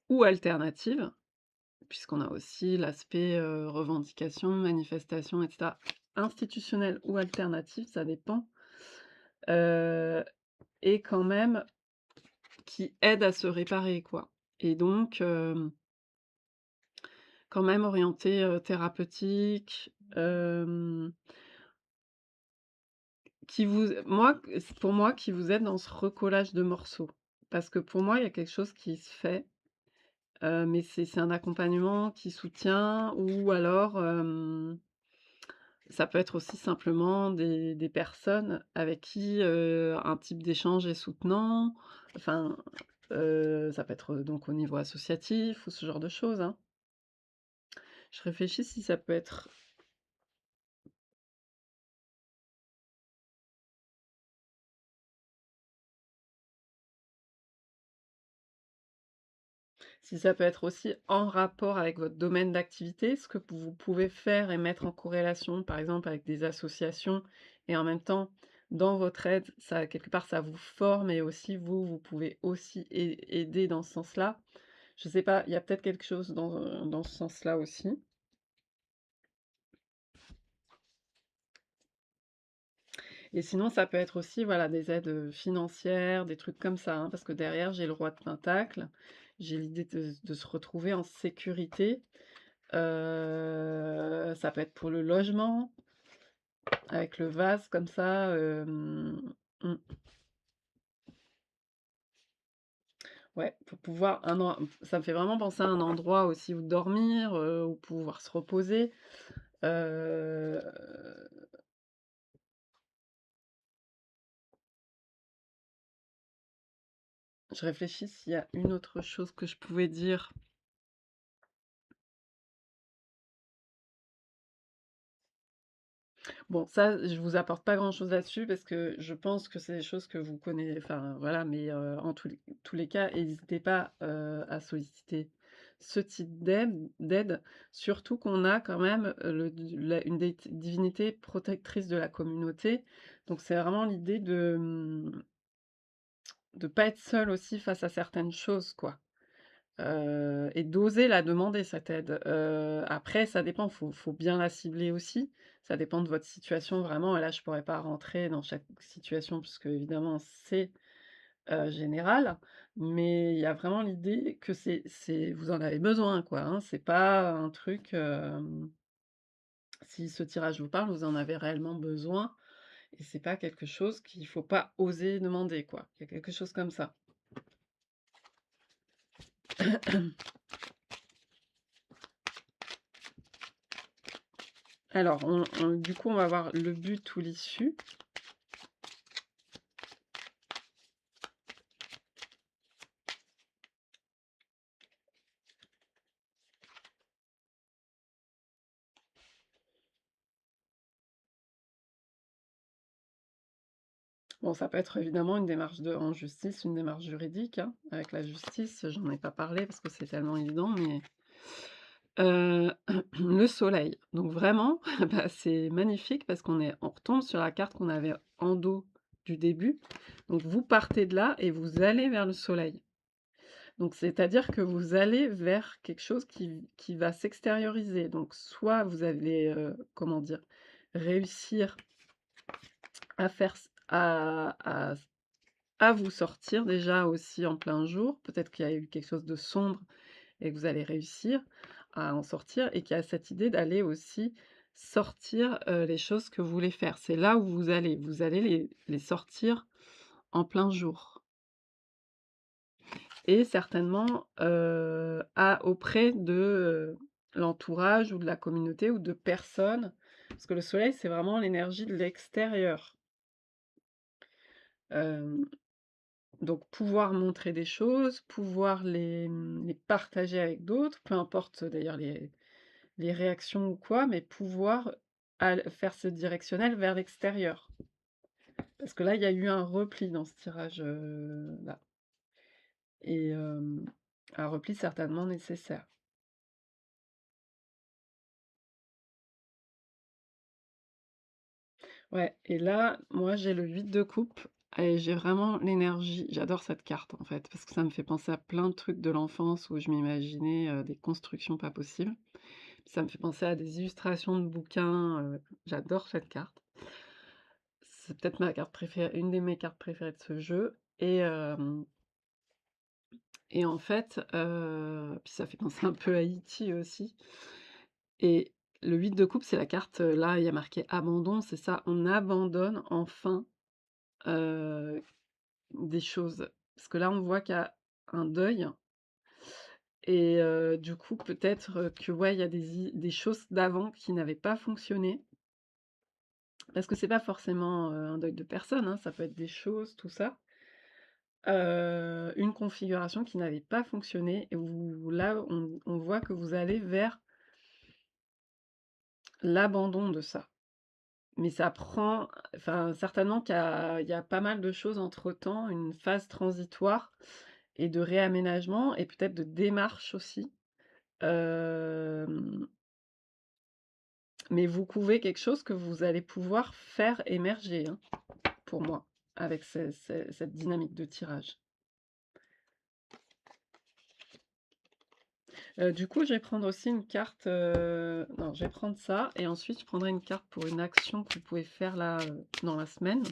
ou alternative, puisqu'on a aussi l'aspect, revendication, manifestation et cetera. Institutionnelle ou alternative, ça dépend, heu et quand même qui aide à se réparer, quoi, et donc quand même orienté, thérapeutique, qui vous moi, pour moi, qui vous aide dans ce recollage de morceaux. Parce que pour moi, il y a quelque chose qui se fait, mais c'est un accompagnement qui soutient, ou alors, ça peut être aussi simplement des personnes avec qui, un type d'échange est soutenant. Enfin, ça peut être, donc au niveau associatif ou ce genre de choses, hein. Je réfléchis si ça peut être Si ça peut être aussi en rapport avec votre domaine d'activité, ce que vous pouvez faire et mettre en corrélation, par exemple, avec des associations, et en même temps, dans votre aide, ça quelque part, ça vous forme, et aussi vous pouvez aussi aider dans ce sens-là. Je sais pas, il y a peut-être quelque chose dans ce sens-là aussi. Et sinon, ça peut être aussi, voilà, des aides, financières, des trucs comme ça, hein, parce que derrière, j'ai le roi de pentacle, j'ai l'idée de se retrouver en sécurité. Ça peut être pour le logement, avec le vase comme ça, mmh, ouais, pour pouvoir ça me fait vraiment penser à un endroit aussi où dormir, où pouvoir se reposer. Heu, je réfléchis s'il y a une autre chose que je pouvais dire. Bon, ça, je vous apporte pas grand-chose là-dessus parce que je pense que c'est des choses que vous connaissez, enfin, voilà, mais en tous les cas, hésitez pas, à solliciter ce type d'aide, surtout qu'on a quand même, le la une des divinités protectrices de la communauté. Donc c'est vraiment l'idée de pas être seul aussi face à certaines choses, quoi. Et d'oser la demander, cette aide. Après ça dépend, faut bien la cibler aussi. Ça dépend de votre situation vraiment, et là je pourrais pas rentrer dans chaque situation puisque évidemment c'est, général. Mais il y a vraiment l'idée que c'est vous en avez besoin, quoi, hein. C'est pas un truc, si ce tirage vous parle, vous en avez réellement besoin, et c'est pas quelque chose qu'il faut pas oser demander, quoi. Il y a quelque chose comme ça. Alors du coup, on va voir le but ou l'issue. Bon, ça peut être évidemment une démarche en justice, une démarche juridique, hein. Avec la justice, j'en ai pas parlé parce que c'est tellement évident, mais heu, le soleil. Donc vraiment, bah, c'est magnifique parce on retombe sur la carte qu'on avait en dos du début. Donc vous partez de là et vous allez vers le soleil. Donc c'est-à-dire que vous allez vers quelque chose qui va s'extérioriser. Donc soit vous allez, comment dire? Réussir à faire s à vous sortir déjà aussi en plein jour. Peut-être qu'il y a eu quelque chose de sombre et que vous allez réussir à en sortir et qu'il y a cette idée d'aller aussi sortir, les choses que vous voulez faire. C'est là où vous allez les sortir en plein jour et certainement, auprès de, l'entourage ou de la communauté ou de personnes. Parce que le soleil, c'est vraiment l'énergie de l'extérieur. Hem Donc pouvoir montrer des choses, pouvoir les partager avec d'autres, peu importe d'ailleurs les réactions ou quoi, mais pouvoir faire ce directionnel vers l'extérieur. Parce que là, il y a eu un repli dans ce tirage, là et un repli certainement nécessaire. Ouais et là, moi, j'ai le 8 de coupe et j'ai vraiment l'énergie j'adore cette carte, en fait, parce que ça me fait penser à plein de trucs de l'enfance où je m'imaginais, des constructions pas possibles. Ça me fait penser à des illustrations de bouquins, j'adore cette carte. C'est peut-être ma carte préférée, une de mes cartes préférées de ce jeu et en fait, puis ça fait penser un peu à E.T. aussi et le 8 de coupe, c'est la carte, là, il y a marqué abandon, c'est ça, on abandonne enfin, heu, des choses. Parce que là, on voit qu'il y a un deuil et du coup, peut-être, que ouais, il y a des choses d'avant qui n'avaient pas fonctionné. Parce que c'est pas forcément, un deuil de personne, hein, ça peut être des choses, tout ça. Une configuration qui n'avait pas fonctionné et où là, on voit que vous allez vers l'abandon de ça. Mais ça prend enfin, certainement qu'il y a pas mal de choses entre-temps, une phase transitoire et de réaménagement et peut-être de démarche aussi. Hem, mais vous couvez quelque chose que vous allez pouvoir faire émerger, hein, pour moi, avec cette dynamique de tirage. Du coup, je vais prendre aussi une carte, non, je vais prendre ça et ensuite je prendrai une carte pour une action que vous pouvez faire là, dans la semaine.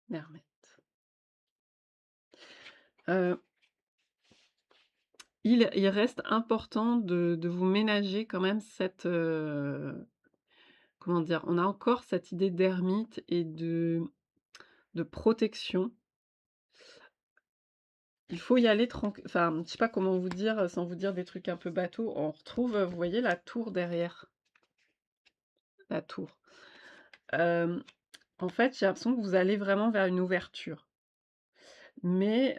L'hermette. Heu, il reste important de vous ménager quand même cette, comment dire? On a encore cette idée d'ermite et de protection. Il faut y aller enfin, je sais pas comment vous dire, sans vous dire des trucs un peu bateaux. On retrouve, vous voyez la tour derrière? La tour. Hem, En fait, j'ai l'impression que vous allez vraiment vers une ouverture. Mais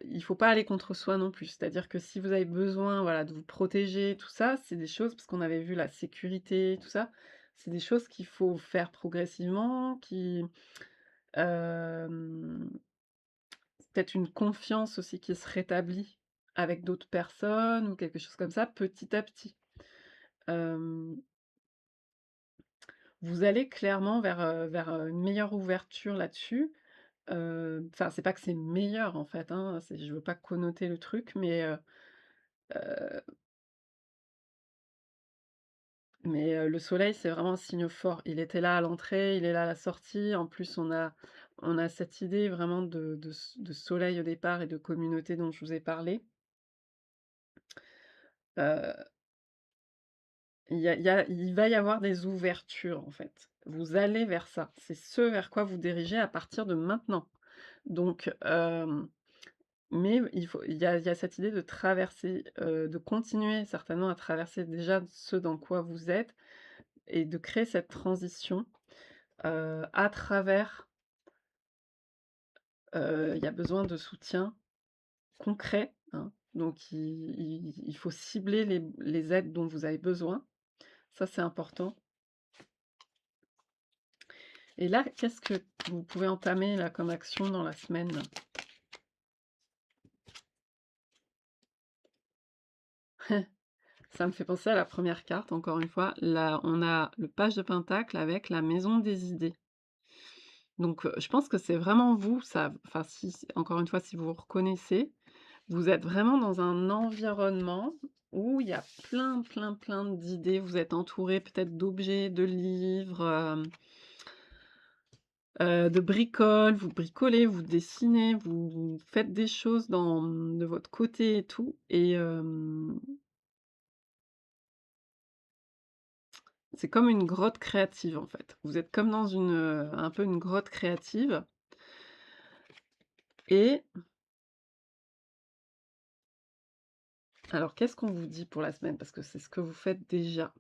il faut pas aller contre soi non plus. C'est-à-dire que si vous avez besoin, voilà, de vous protéger, tout ça, c'est des choses parce qu'on avait vu la sécurité, tout ça, c'est des choses qu'il faut faire progressivement, hem, peut-être une confiance aussi qui se rétablit avec d'autres personnes ou quelque chose comme ça, petit à petit. Hem, Vous allez clairement vers une meilleure ouverture là-dessus. Enfin, c'est pas que c'est meilleur en fait, hein, c'est je veux pas connoter le truc, heu, le soleil, c'est vraiment un signe fort. Il était là à l'entrée, il est là à la sortie. En plus, on a cette idée vraiment de soleil au départ et de communauté dont je vous ai parlé. Heu, il va y avoir des ouvertures en fait. Vous allez vers ça. C'est ce vers quoi vous dirigez à partir de maintenant. Donc, mais il y a cette idée de traverser, de continuer certainement à traverser déjà ce dans quoi vous êtes et de créer cette transition, à travers, il y a besoin de soutien concret, hein, donc il faut cibler les aides dont vous avez besoin. Ça, c'est important. Et là, qu'est-ce que vous pouvez entamer là comme action dans la semaine? Ça me fait penser à la première carte, encore une fois. Là, on a le page de pentacle avec la maison des idées. Donc, je pense que c'est vraiment vous, ça enfin si encore une fois, si vous vous reconnaissez, vous êtes vraiment dans un environnement où il y a plein, plein, plein d'idées. Vous êtes entouré peut-être d'objets, de livres, de bricoles, vous bricolez, vous dessinez, vous faites des choses de votre côté et tout et c'est comme une grotte créative, en fait. Vous êtes comme dans un peu une grotte créative et alors qu'est-ce qu'on vous dit pour la semaine? Parce que c'est ce que vous faites déjà.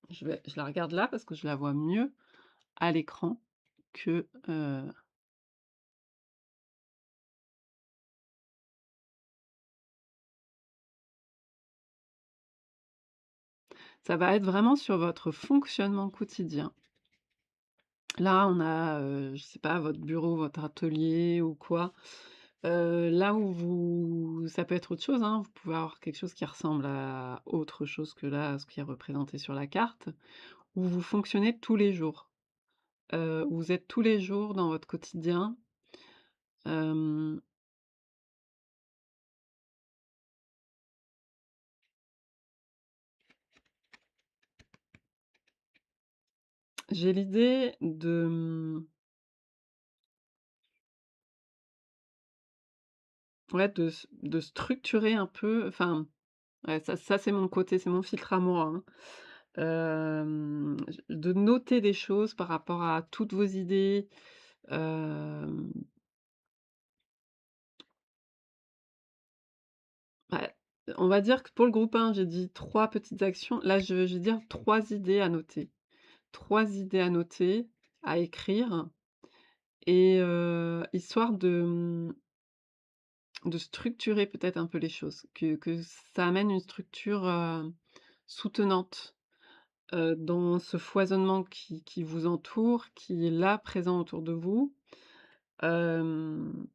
Je la regarde là parce que je la vois mieux à l'écran que, ça va être vraiment sur votre fonctionnement quotidien. Là, on a, je sais pas, votre bureau, votre atelier ou quoi. Là où vous ça peut être autre chose, hein, vous pouvez avoir quelque chose qui ressemble à autre chose que là, ce qui est représenté sur la carte, où vous fonctionnez tous les jours. Où vous êtes tous les jours dans votre quotidien. Hem, j'ai l'idée ouais, de structurer un peu, enfin, ouais, ça c'est mon côté, c'est mon filtre à moi, hein. J de noter des choses par rapport à toutes vos idées, hem, bah, on va dire que pour le groupe 1, j'ai dit 3 petites actions. Là, je vais dire 3 idées à noter. 3 idées à noter, à écrire et histoire de structurer peut-être un peu les choses, que ça amène une structure, soutenante, dans ce foisonnement qui vous entoure, qui est là, présent autour de vous. Hem,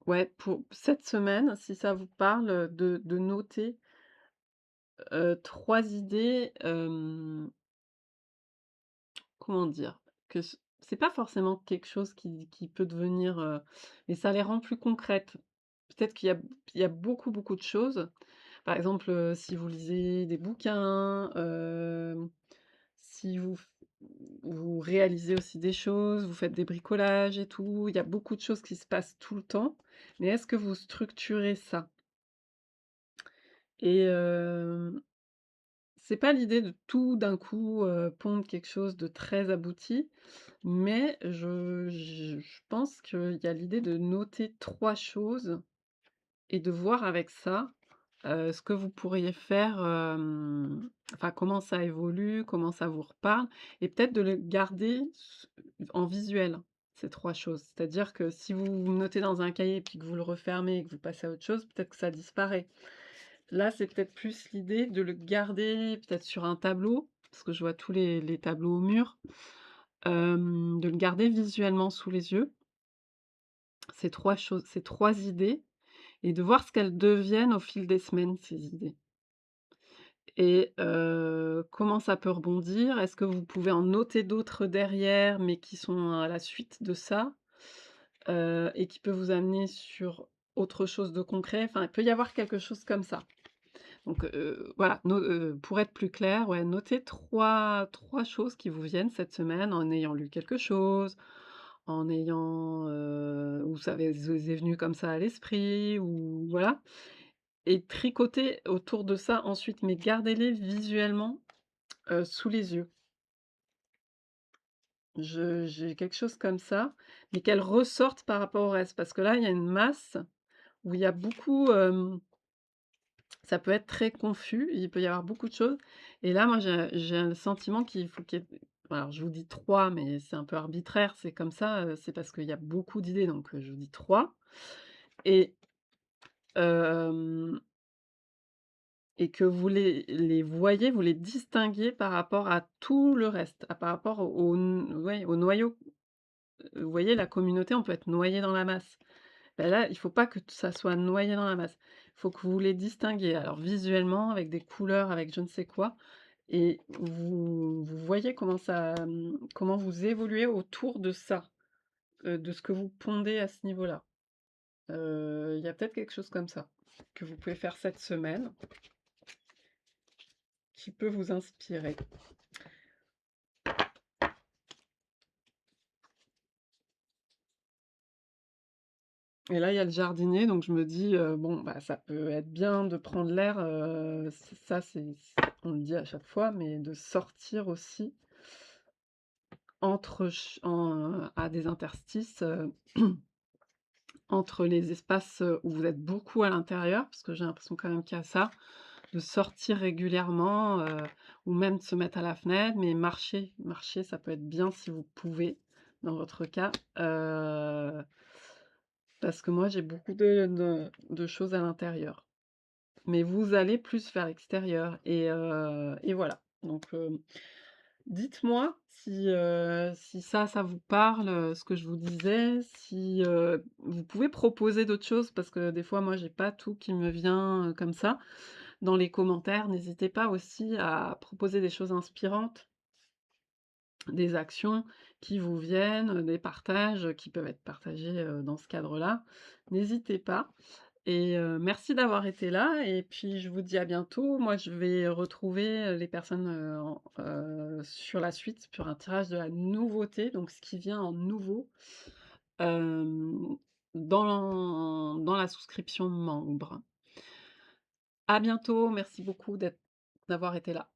ouais, pour cette semaine, si ça vous parle, de noter, 3 idées, comment dire? Que c'est pas forcément quelque chose qui peut devenir, mais ça les rend plus concrètes. Peut-être qu'il y a beaucoup, beaucoup de choses. Par exemple, si vous lisez des bouquins, si vous réalisez aussi des choses, vous faites des bricolages et tout, il y a beaucoup de choses qui se passent tout le temps, mais est-ce que vous structurez ça? Et c'est pas l'idée de tout d'un coup, pondre quelque chose de très abouti, mais je pense qu'il y a l'idée de noter 3 choses et de voir avec ça, ce que vous pourriez faire, enfin comment ça évolue, comment ça vous reparle et peut-être de le garder en visuel, ces 3 choses. C'est-à-dire que si vous notez dans un cahier, puis que vous le refermez et que vous passez à autre chose, peut-être que ça disparaît. Là, c'est peut-être plus l'idée de le garder peut-être sur un tableau, parce que je vois tous les tableaux au mur, de le garder visuellement sous les yeux, ces 3 choses, ces 3 idées et de voir ce qu'elles deviennent au fil des semaines, ces idées et comment ça peut rebondir? Est-ce que vous pouvez en noter d'autres derrière, mais qui sont à la suite de ça, et qui peut vous amener sur autre chose de concret? Enfin, il peut y avoir quelque chose comme ça. Donc voilà, pour être plus clair, ouais, notez trois choses qui vous viennent cette semaine en ayant lu quelque chose, en ayant, ou ça vous est venu comme ça à l'esprit ou voilà et tricotez autour de ça ensuite, mais gardez-les visuellement, sous les yeux. J'ai quelque chose comme ça, mais qu'elles ressortent par rapport au reste parce que là, il y a une masse où il y a beaucoup, Ça peut être très confus, il peut y avoir beaucoup de choses et là, moi, j'ai un sentiment qu'il faut qu'il y ait alors je vous dis 3, mais c'est un peu arbitraire, c'est comme ça, c'est parce qu'il y a beaucoup d'idées donc je vous dis 3 et hem et que vous les voyez, vous les distinguez par rapport à tout le reste, par rapport au noyau. Vous voyez, la communauté, on peut être noyé dans la masse. Bah, là, il faut pas que ça soit noyé dans la masse. Il faut que vous les distinguiez, alors visuellement, avec des couleurs, avec je ne sais quoi et vous voyez comment comment vous évoluez autour de ça, de ce que vous pondez à ce niveau-là. Il y a peut-être quelque chose comme ça, que vous pouvez faire cette semaine, qui peut vous inspirer. Et là, il y a le jardinier, donc je me dis, bon, bah, ça peut être bien de prendre l'air, ça on le dit à chaque fois, mais de sortir aussi à des interstices, entre les espaces, où vous êtes beaucoup à l'intérieur, parce que j'ai l'impression quand même qu'il y a ça, de sortir régulièrement, ou même de se mettre à la fenêtre, mais marcher, ça peut être bien si vous pouvez, dans votre cas, parce que moi j'ai beaucoup de choses à l'intérieur. Mais vous allez plus vers l'extérieur et voilà. Donc, dites-moi si ça vous parle, ce que je vous disais, si, vous pouvez proposer d'autres choses parce que des fois, moi, j'ai pas tout qui me vient, comme ça. Dans les commentaires, n'hésitez pas aussi à proposer des choses inspirantes, des actions qui vous viennent, des partages, qui peuvent être partagés, dans ce cadre-là. N'hésitez pas et merci d'avoir été là et puis je vous dis à bientôt. Moi, je vais retrouver, les personnes, sur la suite, sur un tirage de la nouveauté, donc ce qui vient en nouveau, hem, dans la souscription membre. À bientôt, merci beaucoup d'avoir été là.